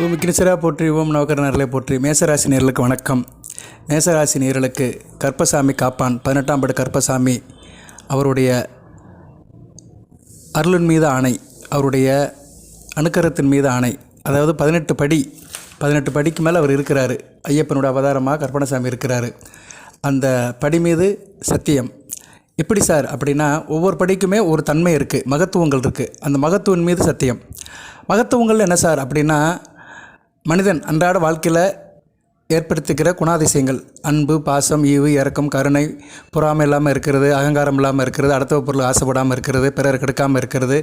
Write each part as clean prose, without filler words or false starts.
ஓம் விக்னேஸ்வரா போற்றி, ஓம் நவகர நேரலை போற்றி. மேசராசி நேர்களுக்கு வணக்கம். மேசராசி நேர்களுக்கு கற்பசாமி காப்பான் 18ஆம் படு கற்பசாமி அவருடைய அருளின் மீது ஆணை, அவருடைய அணுக்கரத்தின் மீது ஆணை. அதாவது 18 படிக்கு மேலே அவர் இருக்கிறாரு. ஐயப்பனோட அவதாரமாக கற்பனசாமி இருக்கிறாரு. அந்த படி மீது சத்தியம். எப்படி சார் அப்படின்னா, ஒவ்வொரு படிக்குமே ஒரு தன்மை இருக்குது, மகத்துவங்கள் இருக்குது. அந்த மகத்துவம் மீது சத்தியம். மகத்துவங்கள் என்ன சார் அப்படின்னா, மனிதன் அன்றாட வாழ்க்கையில் ஏற்படுத்திக்கிற குணாதிசயங்கள், அன்பு, பாசம், ஈவு, இரக்கம், கருணை, பொறாமை இல்லாமல் இருக்கிறது, அகங்காரம் இல்லாமல் இருக்கிறது, அடுத்த பொருள் ஆசைப்படாமல் இருக்கிறது, பிறர் கெடுக்காமல் இருக்கிறது,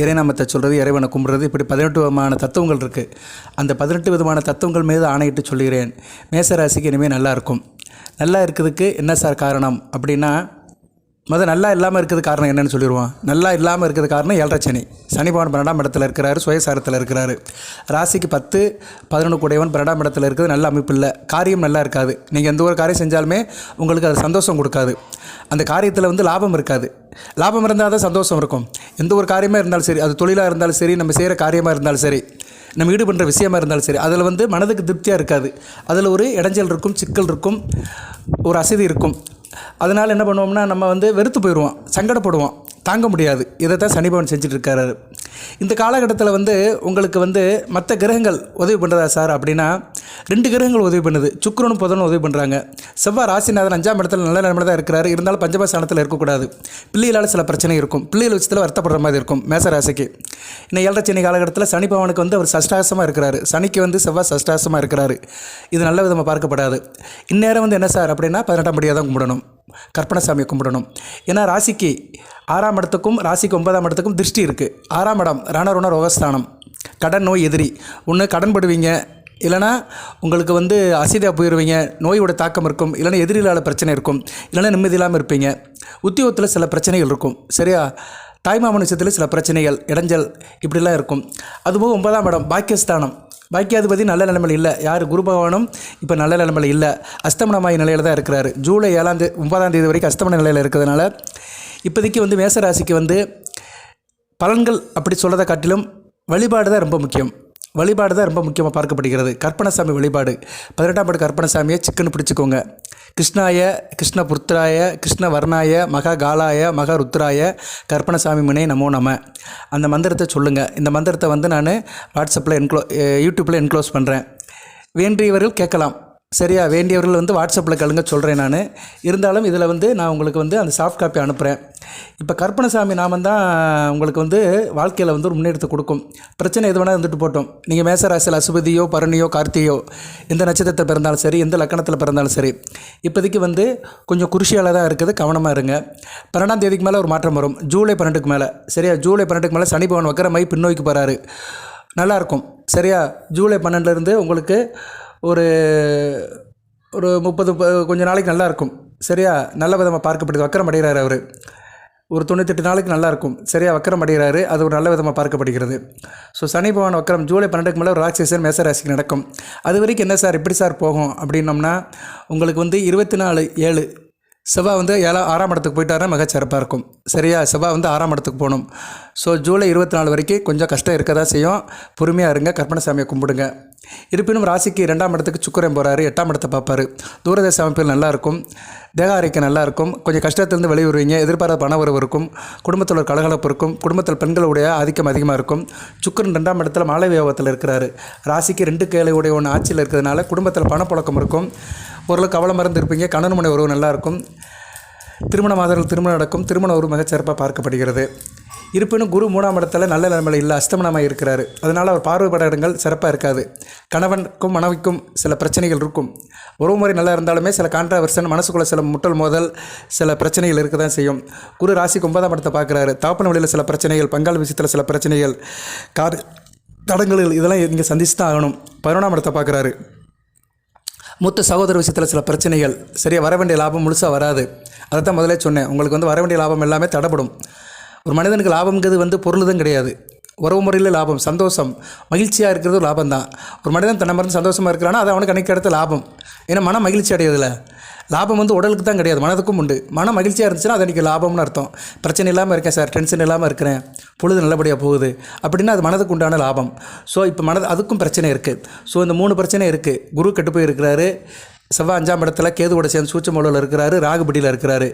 இறைநாமத்தை சொல்கிறது, இறைவனை கும்பிட்றது, இப்படி 18 விதமான தத்துவங்கள் இருக்குது. அந்த 18 விதமான தத்துவங்கள் மீது ஆணையிட்டு சொல்கிறேன், மேசராசிக்கு இனிமேல் நல்லா இருக்கும். நல்லா இருக்கிறதுக்கு என்ன சார் காரணம் அப்படின்னா, நல்லா இல்லாமல் இருக்கிறது காரணம் என்னென்னு சொல்லிடுவோம். நல்லா இல்லாமல் இருக்கிறது காரணம் 7.5 சனி. சனி பகவான் 12ஆம் இடத்துல இருக்கிறாரு, சுயசாரத்தில் இருக்கிறாரு. ராசிக்கு 10, 11 கூடையவன் 12ஆம் இடத்துல இருக்கிறது நல்ல அமைப்பு இல்லை. காரியம் நல்லா இருக்காது. நீங்கள் எந்த ஒரு காரியம் செஞ்சாலுமே உங்களுக்கு அது சந்தோஷம் கொடுக்காது. அந்த காரியத்தில் லாபம் இருக்காது. லாபம் இருந்தால் தான் சந்தோஷம் இருக்கும். எந்த ஒரு காரியமாக இருந்தாலும் சரி, அது தொழிலாக இருந்தாலும் சரி, நம்ம செய்கிற காரியமாக இருந்தாலும் சரி, நம்ம ஈடுபடுற விஷயமாக இருந்தாலும் சரி, அதில் மனதுக்கு திருப்தியாக இருக்காது. அதில் ஒரு இடைஞ்சல் இருக்கும், சிக்கல் இருக்கும், ஒரு அசதி இருக்கும். அதனால் என்ன பண்ணுவோம்னா, நம்ம வெறுத்து போயிடுவோம், சங்கடப்படுவோம், தாங்க முடியாது. இதை தான் சனி பகவான் செஞ்சுட்டு இருக்காரு. இந்த காலகட்டத்தில் உங்களுக்கு மற்ற கிரகங்கள் உதவி பண்ணுறதா சார் அப்படின்னா, 2 கிரகங்கள் உதவி பண்ணுது. சுக்கிரனும் புதனும் உதவி பண்ணுறாங்க. செவ்வாய் ராசிநாதன் 5ஆம் இடத்துல நல்ல நிலைமையில் தான் இருக்கிறாரு. இருந்தாலும் பஞ்சமஸ்தானத்தில் இருக்கக்கூடாது. பிள்ளைகளால் சில பிரச்சனை இருக்கும். பிள்ளைகள் விஷயத்தில் வருத்தப்படுற மாதிரி இருக்கும் மேசராசிக்கு. இன்னும் 7.5 சனி காலகட்டத்தில் சனி பகவானுக்கு அவர் சஷ்டாசமாக இருக்கிறாரு. சனிக்கு செவ்வாய் சஷ்டாசமாக இருக்கிறாரு. இது நல்ல விதமாக பார்க்கப்படாது. இந்நேரம் என்ன சார் அப்படின்னா, 18ஆம் படியாக தான் கும்பிடணும், கற்பனசாமியை கும்பிடணும். ஏன்னா ராசிக்கு 6ஆம் இடத்துக்கும் ராசிக்கு 9ஆம் இடத்துக்கும் திருஷ்டி இருக்குது. 6ஆம் இடம் ரணருண ரோகஸ்தானம், கடன் நோய் எதிரி. ஒன்று கடன் படுவீங்க, இல்லைனா உங்களுக்கு அசதியாக போயிடுவீங்க, நோயோட தாக்கம் இருக்கும், இல்லைனா எதிரிலால் பிரச்சனை இருக்கும், இல்லைனா நிம்மதி இல்லாமல் இருப்பீங்க. உத்தியோகத்தில் சில பிரச்சனைகள் இருக்கும். சரியா? தாய்மாமன் விஷயத்தில் சில பிரச்சனைகள், இடைஞ்சல், இப்படிலாம் இருக்கும். அதுபோக 9ஆம் இடம் பாக்கியஸ்தானம். பாக்கியாதிபதி நல்ல நிலைமையில் இல்லை. யார்? குரு பகவானும் இப்போ நல்ல நிலைமையில் இல்லை, அஸ்தமனமாய் நிலையில் தான் இருக்கிறாரு. ஜூலை 9ஆம் தேதி வரைக்கும் அஸ்தமன நிலையில் இருக்கிறதுனால இப்போதைக்கு மேசராசிக்கு பலன்கள் அப்படி சொல்கிறத காட்டிலும் வழிபாடு தான் ரொம்ப முக்கியம். வழிபாடு தான் ரொம்ப முக்கியமாக பார்க்கப்படுகிறது. கற்பனசாமி வழிபாடு. 18ஆம் படு கற்பனசாமியை சிக்கன்னு பிடிச்சிக்கோங்க. கிருஷ்ணாய, கிருஷ்ண புத்திராய, கிருஷ்ண வர்ணாய, மகா காலாய, மகா ருத்ராய, கற்பனசாமி முனே நமோ நம. அந்த மந்திரத்தை சொல்லுங்கள். இந்த மந்திரத்தை நான் வாட்ஸ்அப்பில் யூடியூப்பில் என்க்ளோஸ் பண்ணுறேன். வேண்டியவர்கள் கேட்கலாம். சரியா? வேண்டியவர்கள் வாட்ஸ்அப்பில் கழுங்க சொல்கிறேன். நான் இருந்தாலும் இதில் நான் உங்களுக்கு அந்த சாஃப்ட் காப்பி அனுப்புகிறேன். இப்போ கற்பனசாமி நாமம் தான் உங்களுக்கு வாழ்க்கையில் ஒரு முன்னேற்றத்தை கொடுக்கும். பிரச்சனை எது வேணால் இருந்துட்டு போட்டோம். நீங்கள் மேசராசியில் அசுபதியோ, பரணியோ, கார்த்திகையோ, எந்த நட்சத்திரத்தில் பிறந்தாலும் சரி, எந்த லக்கணத்தில் பிறந்தாலும் சரி, இப்போதைக்கு கொஞ்சம் குருஷியால் தான் இருக்குது. கவனமாக இருங்க. 12ஆம் தேதிக்கு மேலே ஒரு மாற்றம் வரும். ஜூலை 12க்கு மேலே. சரியா? ஜூலை 12க்கு மேலே சனி பகவான் வக்கரமாகி பின்னோக்கி போகிறாரு. நல்லாயிருக்கும். சரியா? ஜூலை 12லேருந்து உங்களுக்கு ஒரு 30 கொஞ்ச நாளைக்கு நல்லாயிருக்கும். சரியா? நல்ல விதமாக பார்க்கப்படுது. வக்கரம் அடைகிறாரு அவர். ஒரு 98 நாளைக்கு நல்லாயிருக்கும். சரியா? வக்கரம் அடைகிறாரு. அது ஒரு நல்ல விதமாக பார்க்கப்படுகிறது. ஸோ சனி பகவான் வக்கரம் ஜூலை 12க்கு மேலே ஒரு ரிலாக்ஸேஷன் மேசராசிக்கு நடக்கும். அது வரைக்கும் என்ன சார் எப்படி சார் போகும் அப்படின்னோம்னா, உங்களுக்கு 24/7 செவ்வாய் 6ஆம் இடத்துக்கு போயிட்டாருன்னா மிகச்சிறப்பாக இருக்கும். சரியா? செவ்வாய் 6ஆம் இடத்துக்கு போகணும். ஸோ ஜூலை 24 வரைக்கும் கொஞ்சம் கஷ்டம் இருக்க தான் செய்யும். பொறுமையாக இருங்க. கற்பனசாமியை கும்பிடுங்க. இருப்பினும் ராசிக்கு 2ஆம் இடத்துக்கு சுக்கிரன் போகிறாரு. 8ஆம் இடத்தை பார்ப்பார். தூரதேச அமைப்பில் நல்லாயிருக்கும். தேக ஆரோக்கியம் நல்லாயிருக்கும். கொஞ்சம் கஷ்டத்துலேருந்து வெளியே வருவீங்க. எதிர்பாராத பண வரவு இருக்கும். குடும்பத்தில் ஒரு கலகலப்பு இருக்கும். குடும்பத்தில் பெண்களுடைய ஆதிக்கம் அதிகமாக இருக்கும். சுக்கிரன் 2ஆம் இடத்துல மாலை வியோகத்தில் இருக்கிறாரு. ராசிக்கு 2 கேளையுடைய ஒன்று ஆட்சியில் இருக்கிறதுனால குடும்பத்தில் பணப்புழக்கம் இருக்கும். ஓரளவுக்கு கவலை மறந்து இருப்பீங்க. கணவன் மனை உறவு நல்லாயிருக்கும். திருமணமாதவர்கள் திருமணம் நடக்கும். திருமண உறவு மிகச்சிறப்பாக பார்க்கப்படுகிறது. இருப்பினும் குரு 3ஆம் இடத்துல நல்ல நிலைமையில் இல்லை, அஸ்தமனமாக இருக்கிறாரு. அதனால் அவர் பார்வைப்பட இடங்கள் சிறப்பாக இருக்காது. கணவனுக்கும் மனைவிக்கும் சில பிரச்சனைகள் இருக்கும். உறவு முறை நல்லா இருந்தாலுமே சில கான்ட்ராவர்சன், மனசுக்குள்ளே சில முட்டல் மோதல், சில பிரச்சனைகள் இருக்க தான் செய்யும். குரு ராசிக்கு 9ஆம் இடத்தை பார்க்குறாரு. தகப்பன் வழியில் சில பிரச்சனைகள், பங்காளி விஷயத்தில் சில பிரச்சனைகள், தடங்கள், இதெல்லாம் நீங்கள் சந்திச்சு தான் ஆகணும். 11ஆம் இடத்தை பார்க்குறாரு. மூத்த சகோதர விஷயத்தில் சில பிரச்சனைகள். சரியாக? வர வேண்டிய லாபம் முழுசாக வராது. அதை தான் முதலே சொன்னேன். உங்களுக்கு வர வேண்டிய லாபம் எல்லாமே தடைப்படும். ஒரு மனிதனுக்கு லாபங்கிறது பொருள் தான் கிடையாது. உறவு முறையில் லாபம், சந்தோஷம், மகிழ்ச்சியாக இருக்கிறது லாபம் தான். ஒரு மனிதன் தன்னை மருந்து சந்தோஷமாக இருக்கிறான்னா அது அவனுக்கு அன்றைக்கி அடுத்த லாபம். ஏன்னா மனம் மகிழ்ச்சி அடையதில்லை. லாபம் வந்து உடலுக்கு தான் கிடையாது, மனதுக்கும் உண்டு. மன மகிழ்ச்சியாக இருந்துச்சுன்னா அது எனக்கு லாபம்னு அர்த்தம். பிரச்சனை இல்லாமல் இருக்கேன் சார், டென்ஷன் இல்லாமல் இருக்கிறேன், பொழுது நல்லபடியாக போகுது அப்படின்னா அது மனதுக்கு உண்டான லாபம். ஸோ இப்போ அதுக்கும் பிரச்சனை இருக்குது. ஸோ இந்த 3 பிரச்சனை இருக்குது. குரு கெட்டு போயிருக்கிறாரு, செவ்வாய் 5ஆம் இடத்துல கேதுவோட சேர்ந்து சூட்சமூலையில் இருக்கிறாரு, ராகுபடியில் இருக்கிறாரு,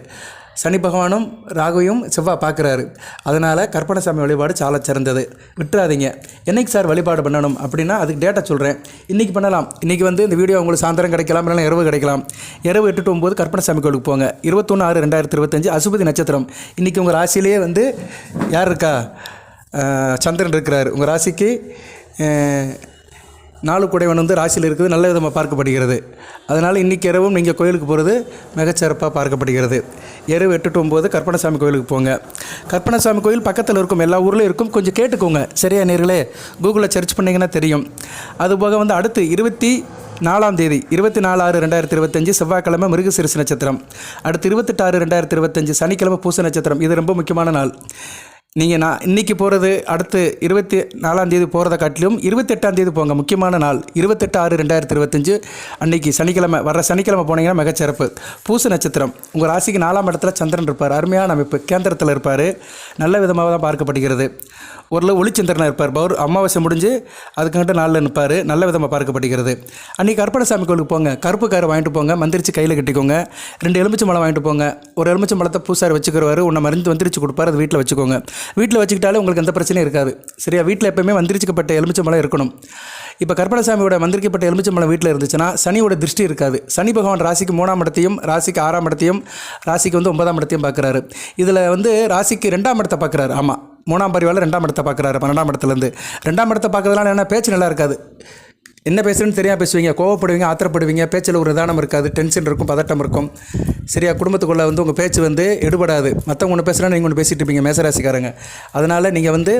சனி பகவானும் ராகுவையும் செவ்வாய் பார்க்குறாரு. அதனால் கற்பனசாமி வழிபாடு சால சிறந்தது, விட்டுறாதீங்க. என்றைக்கு சார் வழிபாடு பண்ணணும் அப்படின்னா அதுக்கு டேட்டா சொல்கிறேன். இன்றைக்கி பண்ணலாம். இன்றைக்கி வந்து இந்த வீடியோ உங்களுக்கு சாயந்தரம் கிடைக்கலாம், இல்லைனா இரவு கிடைக்கலாம். இரவு 8 to 9 கற்பனசாமி கோயிலுக்கு போங்க. 21/6/2025 அசுபதி நட்சத்திரம். இன்றைக்கி உங்கள் ராசியிலேயே வந்து யார் இருக்கா? சந்திரன் இருக்கிறார். உங்கள் ராசிக்கு 4 குடைவன் வந்து ராசியில் இருக்குது, நல்ல விதமாக பார்க்கப்படுகிறது. அதனால் இன்றைக்கி இரவும் நீங்கள் கோயிலுக்கு போகிறது மிகச்சிறப்பாக பார்க்கப்படுகிறது. இரவு 8 to 9 கற்பனசாமி கோயிலுக்கு போங்க. கற்பனசாமி கோயில் பக்கத்தில் இருக்கும், எல்லா ஊர்லேயும் இருக்கும், கொஞ்சம் கேட்டுக்கோங்க. சரியா நேர்களே? கூகுளில் சர்ச் பண்ணிங்கன்னா தெரியும். அதுபோக வந்து அடுத்து 24ஆம் தேதி 24/6/2025 செவ்வாய்க்கிழமை மிருகசீரிஷ நட்சத்திரம். அடுத்து 28/6/2025 சனிக்கிழமை பூச நட்சத்திரம். இது ரொம்ப முக்கியமான நாள். நீங்கள் இன்றைக்கி போகிறது அடுத்து 24ஆம் தேதி போகிறத காட்டிலும் 28ஆம் தேதி போங்க, முக்கியமான நாள். 28/6/2025 அன்றைக்கி சனிக்கிழமை, வர்ற சனிக்கிழமை போனீங்கன்னா மிகச்சிறப்பு. பூச நட்சத்திரம். உங்கள் ராசிக்கு 4ஆம் இடத்துல சந்திரன் இருப்பார், அருமையான அமைப்பு, கேந்திரத்தில் இருப்பார், நல்ல விதமாக தான் பார்க்கப்படுகிறது. ஒரு ஒளிச்சந்திரனாக இருப்பார், அமாவாசை முடிஞ்சு அதுக்கிட்ட நாளில் நிற்பார், நல்ல விதமாக பார்க்கப்படுகிறது. அன்றைக்கி கற்பனசாமி கோயிலுக்கு போங்க, கருப்பு காரை வாங்கிட்டு போங்க, மந்திரிச்சு கையில் கட்டிக்கோங்க. 2 எலுமிச்சை மலம் வாங்கிட்டு போங்க. ஒரு எலுமிச்சை மலத்தை பூசாரி வச்சுக்கிறவாரு, உன்னை மந்திரிச்சு கொடுப்பார், அது வீட்டில் வச்சுக்கோங்க. வீட்டில் வச்சுக்கிட்டாலே உங்களுக்கு எந்த பிரச்சனையும் இருக்காது. சரியா? வீட்டில் எப்போயுமே மந்திரிச்சிக்கப்பட்ட எலுமிச்சை மலம் இருக்கணும். இப்போ கற்பனசாமியோட மந்திரிக்கப்பட்ட எலுமிச்சை மலம் வீட்டில் இருந்துச்சுன்னா சனியோட திருஷ்டி இருக்காது. சனி பகவான் ராசிக்கு 3ஆம் இடத்தையும், ராசிக்கு 6ஆம் இடத்தையும், ராசிக்கு வந்து 9ஆம் இடத்தையும் பார்க்குறாரு. இதில் வந்து ராசிக்கு 2ஆம் இடத்தை பார்க்குறாரு. ஆமாம், 3ஆம் பரிவால் 2ஆம் இடத்தை பார்க்குறாரு. 12ஆம் இடத்துலேருந்து 2ஆம் இடத்தை பார்க்கறதுனால என்ன, பேச்சு நல்லா இருக்காது. என்ன பேசுகிறேன்னு தெரியாமல் பேசுவீங்க, கோவப்படுவீங்க, ஆத்திரப்படுவீங்க, பேச்சில் ஒரு நிதானம் இருக்காது, டென்ஷன் இருக்கும், பதட்டம் இருக்கும். சரியா? குடும்பத்துக்குள்ளே வந்து உங்கள் பேச்சு வந்து எடுபடாது. மற்றவங்க ஒன்று பேசுகிறா, நீங்கள் ஒன்று பேசிகிட்டு இருப்பீங்க, மேசராசிக்காரங்க. அதனால் நீங்கள் வந்து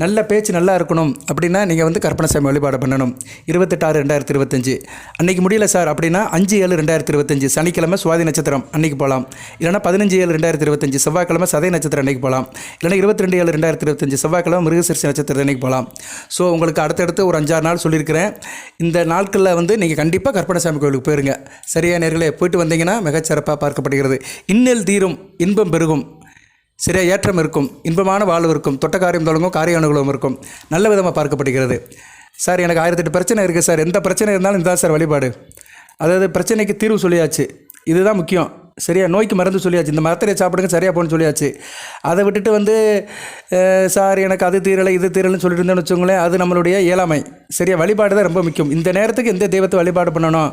நல்ல பேச்சு நல்லா இருக்கணும் அப்படின்னா நீங்கள் வந்து கற்பனசாமி வழிபாடு பண்ணணும். 28/6/2025 அன்றைக்கி முடியல சார் அப்படின்னா 5/7/2025 சனிக்கிழமை சுவாதி நட்சத்திரம் அன்றைக்கி போகலாம். இல்லைனா 15/7/2025 செவ்வாய்க்கிழமை சதய நட்சத்திரம் அன்றைக்கி போகலாம். இல்லைனா 22/7/2025 செவ்வாய்க்கிழமை மிருகசீரிஷ நட்சத்திரம் அன்றைக்கி போகலாம். ஸோ உங்களுக்கு அடுத்தடுத்து ஒரு 5-6 நாள் சொல்லியிருக்கிறேன். இந்த நாட்களில் வந்து நீங்கள் கண்டிப்பாக கற்பனசாமி கோயிலுக்கு போயிருங்க. சரியா நேர்களே? போயிட்டு வந்தீங்கன்னா மிகச்சிறப்பாக பார்க்கப்படுகிறது. இன்னல் தீரும், இன்பம் பெருகும். சரியா? ஏற்றம் இருக்கும், இன்பமான வாழ்வு இருக்கும், தொட்ட காரியம் தொடங்கும், காரிய அனுகூலம் இருக்கும், நல்ல விதமாக பார்க்கப்படுகிறது. சார் எனக்கு 1008 பிரச்சனை இருக்குது சார், எந்த பிரச்சனை இருந்தாலும் இதுதான் சார் வழிபாடு. அதாவது பிரச்சனைக்கு தீர்வு சொல்லியாச்சு, இதுதான் முக்கியம். சரியா? நோய்க்கு மருந்து சொல்லியாச்சு, இந்த மரத்திலே சாப்பிடுங்க சரியாக போகணும்னு சொல்லியாச்சு. அதை விட்டுட்டு வந்து சார் எனக்கு அது தீரலை இது தீரலைன்னு சொல்லிட்டு இருந்தேன்னு வச்சுக்கோங்களேன், அது நம்மளுடைய இயலாமை. சரியா? வழிபாடு தான் ரொம்ப முக்கியம். இந்த நேரத்துக்கு எந்த தெய்வத்தை வழிபாடு பண்ணணும்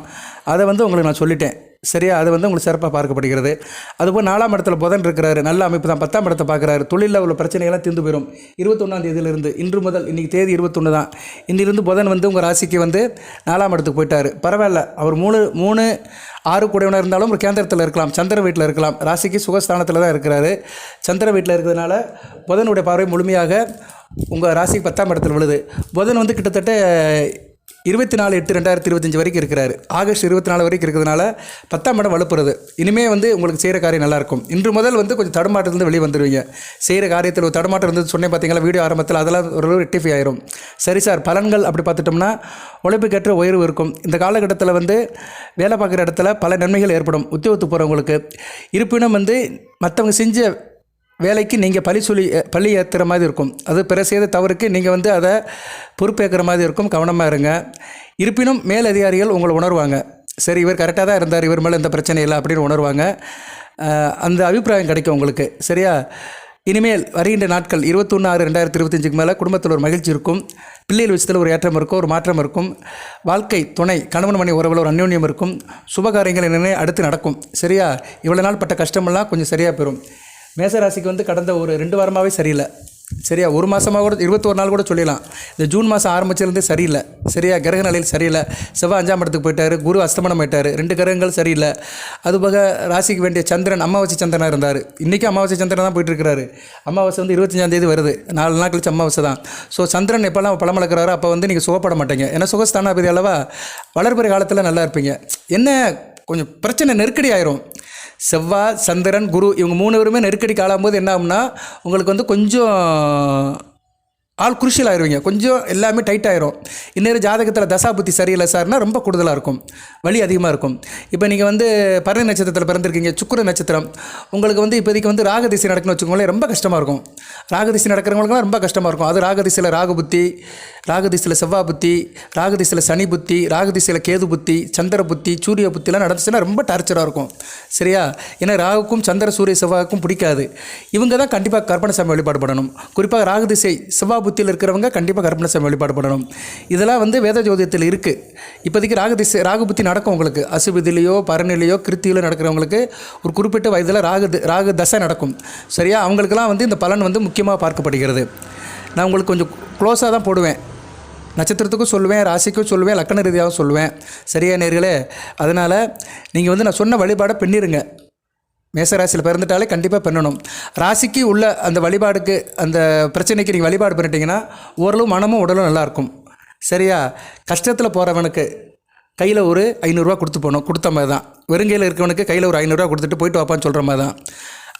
அதை வந்து உங்களுக்கு நான் சொல்லிட்டேன். சரியா? அது வந்து உங்களுக்கு சிறப்பாக பார்க்கப்படுகிறது. அதுபோல் 4ஆம் இடத்துல புதன் இருக்கிறாரு, நல்ல அமைப்பு தான். 10ஆம் இடத்தை பார்க்குறாரு, தொழிலில் உள்ள பிரச்சனைகள்லாம் தீர்ந்து போயிடும். 21ஆம் தேதியிலிருந்து, இன்று முதல், இன்றைக்கி தேதி 21 தான், இன்னிலிருந்து புதன் வந்து உங்கள் ராசிக்கு வந்து 4ஆம் இடத்துக்கு போயிட்டார். பரவாயில்ல, அவர் 3-6 கூடையவனாக இருந்தாலும் ஒரு கேந்திரத்தில் இருக்கலாம், சந்திர வீட்டில் இருக்கலாம். ராசிக்கு சுகஸ்தானத்தில் தான் இருக்கிறாரு. சந்திர வீட்டில் இருக்கிறதுனால புதனுடைய பார்வை முழுமையாக உங்கள் ராசிக்கு 10ஆம் இடத்துல விழுது. புதன் வந்து கிட்டத்தட்ட 24/8/2025 வரைக்கும் இருக்கிறாரு. ஆகஸ்ட் 24 வரைக்கும் இருக்கிறதுனால 10ஆம் இடம் வலுப்புறது. இனிமேல் வந்து உங்களுக்கு செய்கிற காரியம் நல்லாயிருக்கும். இன்று முதல் வந்து கொஞ்சம் தடுமாற்றத்துலேருந்து வெளியே வந்துடுவீங்க. செய்கிற காரியத்தில் ஒரு தடுமாற்றம் இருந்தது சொன்னேன் பார்த்தீங்களா வீடியோ ஆரம்பத்தில், அதெல்லாம் ஒரு ரெக்டிஃபை ஆயிரும். சரி சார், பலன்கள் அப்படி பார்த்துட்டோம்னா உழைப்புக்கேற்ற உயர்வு இருக்கும். இந்த காலகட்டத்தில் வந்து வேலை பார்க்குற இடத்துல பல நன்மைகள் ஏற்படும் உத்தியோகத்துக்கு போகிறவங்களுக்கு. இருப்பினும் வந்து மற்றவங்க செஞ்ச வேலைக்கு நீங்கள் பழி ஏற்றுற மாதிரி இருக்கும். அது பிற செய்த தவறுக்கு நீங்கள் வந்து அதை பொறுப்பேற்கிற மாதிரி இருக்கும். கவனமாக இருங்க. இருப்பினும் மேல் அதிகாரிகள் உங்களை உணர்வாங்க. சரி, இவர் கரெக்டாக தான் இருந்தார், இவர் மேலே எந்த பிரச்சனை இல்லை அப்படின்னு உணர்வாங்க. அந்த அபிப்பிராயம் கிடைக்கும் உங்களுக்கு. சரியா? இனிமேல் வருகின்ற நாட்கள் 21/6/2025 மேலே குடும்பத்தில் ஒரு மகிழ்ச்சி இருக்கும். பிள்ளைகள் விஷயத்தில் ஒரு ஏற்றம் இருக்கும், ஒரு மாற்றம் இருக்கும். வாழ்க்கை துணை கணவன் மனைவி உறவில் ஒரு அந்யோன்யம் இருக்கும். சுபகாரியங்கள் என்னென்ன அடுத்து நடக்கும். சரியா? இவ்வளோ நாள் பட்ட கஷ்டமெல்லாம் கொஞ்சம் சரியாக பெறும். மேசராசிக்கு வந்து கடந்த ஒரு 2 வாரமாகவே சரியில்லை. சரியா? ஒரு மாதமாக கூட 21 நாள் கூட சொல்லிடலாம். இந்த ஜூன் மாதம் ஆரம்பிச்சிருந்தே சரியில்லை. சரியா? கிரக நிலையில் சரியில்லை. செவ்வாய் 5ஆம் இடத்துக்கு போயிட்டார், குரு அஸ்தமனம் ஆயிட்டார், 2 கிரகங்கள் சரியில்லை. அதுபோக ராசிக்கு வேண்டிய சந்திரன் அமாவாசை சந்திரனாக இருந்தார். இன்றைக்கி அமாவாசை சந்திரன் தான் போயிட்டுருக்கிறாரு. அமாவாசை வந்து 25ஆம் தேதி வருது, 4 நாள் கழிச்சு அமாவாசை தான். ஸோ சந்திரன் எப்போல்லாம் பலம் வளர்க்குறாரோ அப்போ வந்து நீங்கள் சுகப்பட மாட்டீங்க. ஏன்னா சுகஸ்தானாபதி அளவா வளர்பிற காலத்தில் நல்லா இருப்பீங்க. என்ன கொஞ்சம் பிரச்சனை நெருக்கடி ஆயிரும். செவ்வாய் சந்திரன் குரு இவங்க 3 பேருமே நெருக்கடி காலாம்போது என்ன ஆகும்னா உங்களுக்கு வந்து கொஞ்சம் ஆள் குருஷியல் ஆயிடுவீங்க, கொஞ்சம் எல்லாமே டைட் ஆயிரும். இன்னொரு ஜாதகத்தில் தசா புத்தி சரியில்லை சார்னா ரொம்ப கூடுதலாக இருக்கும், வலி அதிகமாக இருக்கும். இப்போ நீங்கள் வந்து பரணி நட்சத்திரத்தில் பிறந்திருக்கீங்க, சுக்கிர நட்சத்திரம், உங்களுக்கு வந்து இப்போதைக்கு வந்து ராகதிசை நடக்குன்னு வச்சுக்கோங்களேன், ரொம்ப கஷ்டமாக இருக்கும். ராகதிசை நடக்கிறவங்களுக்குலாம் ரொம்ப கஷ்டமாக இருக்கும். அது ராகதிசையில் ராகு புத்தி, ராகதிசையில் செவ்வாய் புத்தி, ராகதிசையில் சனி புத்தி, ராகதிசையில் கேது புத்தி, சந்திர புத்தி, சூரிய புத்திலாம் நடந்துச்சுன்னா ரொம்ப டார்ச்சராக இருக்கும். சரியா? ஏன்னா ராகுக்கும் சந்திர சூரிய செவ்வாய்க்கும் பிடிக்காது. இவங்க தான் கண்டிப்பாக கற்பனசாமி வழிபாடு பண்ணணும். குறிப்பாக ராகதிசை செவ்வாய் புத்தியில் இருக்கிறவங்க கண்டிப்பாக கற்பனசாமி வழிபாடு பண்ணணும். இதெல்லாம் வந்து வேத ஜோதியத்தில் இருக்குது. இப்போதைக்கு ராகு புத்தி நடக்கும் உங்களுக்கு. அசுபதியிலையோ பரணிலையோ கிருத்தியிலோ நடக்கிறவங்களுக்கு ஒரு குறிப்பிட்ட வயதில் ராகு தசை நடக்கும். சரியா? அவங்களுக்கெல்லாம் வந்து இந்த பலன் வந்து முக்கியமாக பார்க்கப்படுகிறது. நான் உங்களுக்கு கொஞ்சம் க்ளோஸாக தான் போடுவேன், நட்சத்திரத்துக்கும் சொல்லுவேன், ராசிக்கும் சொல்லுவேன், லக்கண ரீதியாகவும் சொல்லுவேன். சரியா நேர்களே? அதனால் நீங்கள் வந்து நான் சொன்ன வழிபாடை பண்ணிடுங்க. மேசராசியில் பிறந்துட்டாலே கண்டிப்பாக பண்ணணும். ராசிக்கு உள்ள அந்த வழிபாடுக்கு, அந்த பிரச்சனைக்கு நீங்கள் வழிபாடு பண்ணிட்டீங்கன்னா ஓரளவு மனமும் உடலும் நல்லாயிருக்கும். சரியா? கஷ்டத்தில் போகிறவனுக்கு கையில் ஒரு 500 ரூபா கொடுத்து போகணும், கொடுத்த மாதிரி தான். வெறுங்கையில் இருக்கிறவனுக்கு கையில் ஒரு 500 ரூபா கொடுத்துட்டு போயிட்டு வாப்பான்னு சொல்கிற மாதிரி தான்.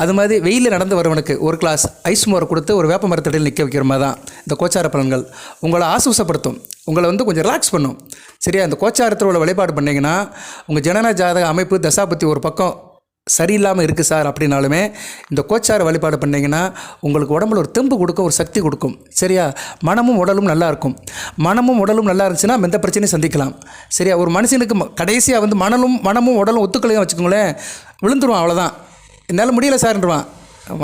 அது மாதிரி வெயிலில் நடந்து வரவனுக்கு ஒரு கிளாஸ் ஐஸ் மோரை கொடுத்து ஒரு வேப்ப மரத்தடியில் நிற்க வைக்கிற மாதிரி தான் இந்த கோச்சார பலன்கள். உங்களை ஆசுவசப்படுத்தும், உங்களை வந்து கொஞ்சம் ரிலாக்ஸ் பண்ணும். சரியா? இந்த கோச்சாரத்தில் உள்ள வழிபாடு பண்ணிங்கன்னா உங்கள் ஜனன ஜாதக அமைப்பு தசாபத்தி ஒரு பக்கம் சரியில்லாமல் இருக்குது சார் அப்படின்னாலுமே இந்த கோச்சார வழிபாடு பண்ணிங்கன்னா உங்களுக்கு உடம்புல ஒரு தெம்பு கொடுக்கும், ஒரு சக்தி கொடுக்கும். சரியா? மனமும் உடலும் நல்லாயிருக்கும். மனமும் உடலும் நல்லா இருந்துச்சுன்னா எந்த பிரச்சனையும் சந்திக்கலாம். சரியா? ஒரு மனுஷனுக்கு கடைசியாக வந்து மனமும் உடலும் ஒத்துக்கலையும் வச்சுக்கோங்களேன், விழுந்துருவான், அவ்வளோதான். என்னால் முடியல சார்ன்றுவான்.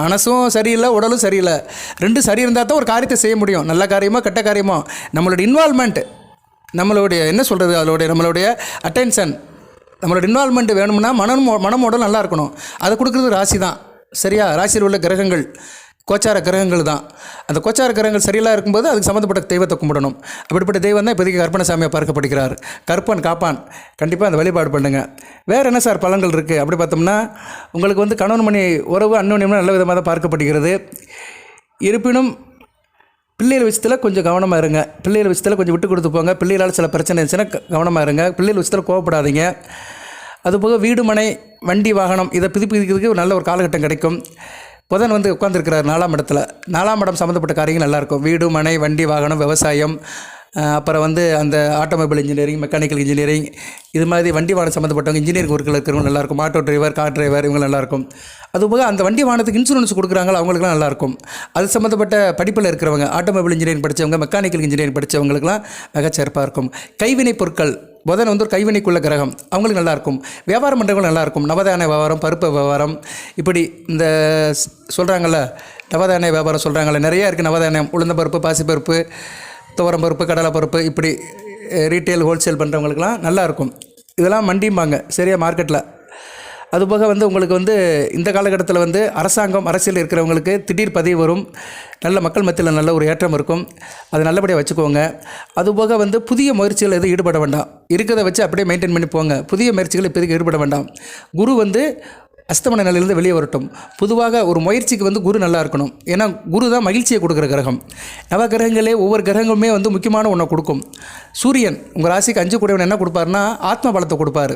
மனசும் சரியில்லை, உடலும் சரியில்லை, ரெண்டும் சரி இருந்தால் தான் ஒரு காரியத்தை செய்ய முடியும். நல்ல காரியமோ கெட்ட காரியமோ நம்மளோட இன்வால்மெண்ட், நம்மளுடைய என்ன சொல்கிறது, நம்மளுடைய அட்டென்ஷன், நம்மளோட இன்வால்மெண்ட் வேணும்னா மனம் உடல் நல்லா இருக்கணும். அதை கொடுக்குறது ராசி தான். சரியா? ராசியில் உள்ள கிரகங்கள் கோச்சார கிரகங்கள் தான். அந்த கோச்சார கிரகங்கள் சரியில்லாக இருக்கும்போது அதுக்கு சம்மந்தப்பட்ட தெய்வத்தை கும்பிடணும். அப்படிப்பட்ட தெய்வம் தான் இப்போதைக்கு கற்பனசாமியாக பார்க்கப்படுகிறார். கற்பன் காப்பான். கண்டிப்பாக அந்த வழிபாடு பண்ணுங்கள். வேறு என்ன சார் பலன்கள் இருக்குது அப்படி பார்த்தோம்னா, உங்களுக்கு வந்து கணவன் மணி உறவு அந்யோன்யம்னா நல்ல விதமாக தான் பார்க்கப்படுகிறது. இருப்பினும் பிள்ளைகள் விஷயத்தில் கொஞ்சம் கவனமாக இருங்க. பிள்ளைகள் விஷயத்தில் கொஞ்சம் விட்டு கொடுத்து போங்க. பிள்ளைகளால் சில பிரச்சனை இருந்துச்சுன்னா கவனமாக இருங்க. பிள்ளைகள் விஷயத்தில் கோவப்படாதீங்க. அதுபோக வீடு மனை வண்டி வாகனம் இதை புதுப்பிக்கிறதுக்கு ஒரு நல்ல ஒரு காலகட்டம் கிடைக்கும். புதன் வந்து உட்காந்துருக்கிறார் 4ஆம் இடத்துல. 4ஆம் இடம் சம்மந்தப்பட்ட காரியங்கள் நல்லாயிருக்கும். வீடு மனை வண்டி வாகனம் விவசாயம், அப்புறம் வந்து அந்த ஆட்டோமொபைல் இன்ஜினியரிங், மெக்கானிக்கல் இன்ஜினியரிங், இது மாதிரி வண்டி வாகனம் சம்மந்தப்பட்டவங்க இன்ஜினியரிங் ஒர்க்கில் இருக்கிறவங்க நல்லாயிருக்கும். ஆட்டோ டிரைவர், கார் டிரைவர் இவங்க நல்லாயிருக்கும். அதுபோக அந்த வண்டி வாகனத்துக்கு இன்சூரன்ஸ் கொடுக்குறாங்களோ அவங்களுக்குலாம் நல்லாயிருக்கும். அது சம்மந்தப்பட்ட படிப்பில் இருக்கிறவங்க, ஆட்டோமொபைல் இன்ஜினியரிங் படித்தவங்க, மெக்கானிக்கல் இன்ஜினியரிங் படித்தவங்களுக்குலாம் மிகச்சிறப்பாக இருக்கும். கைவினை பொருட்கள், புதன் வந்து ஒரு கைவினைக்குள்ள கிரகம், அவங்களுக்கு நல்லாயிருக்கும். வியாபாரம் பண்ணுறவங்களும் நல்லாயிருக்கும். நவதானிய வியாபாரம், பருப்பு வியாபாரம், இப்படி இந்த சொல்கிறாங்கள்ல நவதானிய வியாபாரம் சொல்கிறாங்கள்ல, நிறையா இருக்குது நவதானியம். உளுந்தம்பருப்பு, பாசிப்பருப்பு, துவரம்பருப்பு, கடலைப்பருப்பு, இப்படி ரீட்டெயில் ஹோல்சேல் பண்ணுறவங்களுக்குலாம் நல்லாயிருக்கும். இதெல்லாம் மண்டிம்பாங்க. சரியா? மார்க்கெட்டில். அதுபோக வந்து உங்களுக்கு வந்து இந்த காலகட்டத்தில் வந்து அரசாங்கம் அரசியல் இருக்கிறவங்களுக்கு திடீர் பதவி வரும். நல்ல மக்கள் மத்தியில் நல்ல ஒரு ஏற்றம் இருக்கும். அதை நல்லபடியாக வச்சுக்கோங்க. அதுபோக வந்து புதிய முயற்சிகள் எதுவும் ஈடுபட வேண்டாம். இருக்கிறத வச்சு அப்படியே மெயின்டைன் பண்ணி போங்க. புதிய முயற்சிகள் இப்போதைக்கு ஈடுபட வேண்டாம். குரு வந்து அஸ்தமன நிலையிலிருந்து வெளியே வரட்டும். பொதுவாக ஒரு முயற்சிக்கு வந்து குரு நல்லா இருக்கணும். ஏன்னா குரு தான் மகிழ்ச்சியை கொடுக்குற கிரகம். நவ கிரகங்களே ஒவ்வொரு கிரகங்களுமே வந்து முக்கியமான ஒன்றை கொடுக்கும். சூரியன் உங்கள் ராசிக்கு 5 கூடையவன் என்ன கொடுப்பாருன்னா ஆத்ம பலத்தை கொடுப்பார்.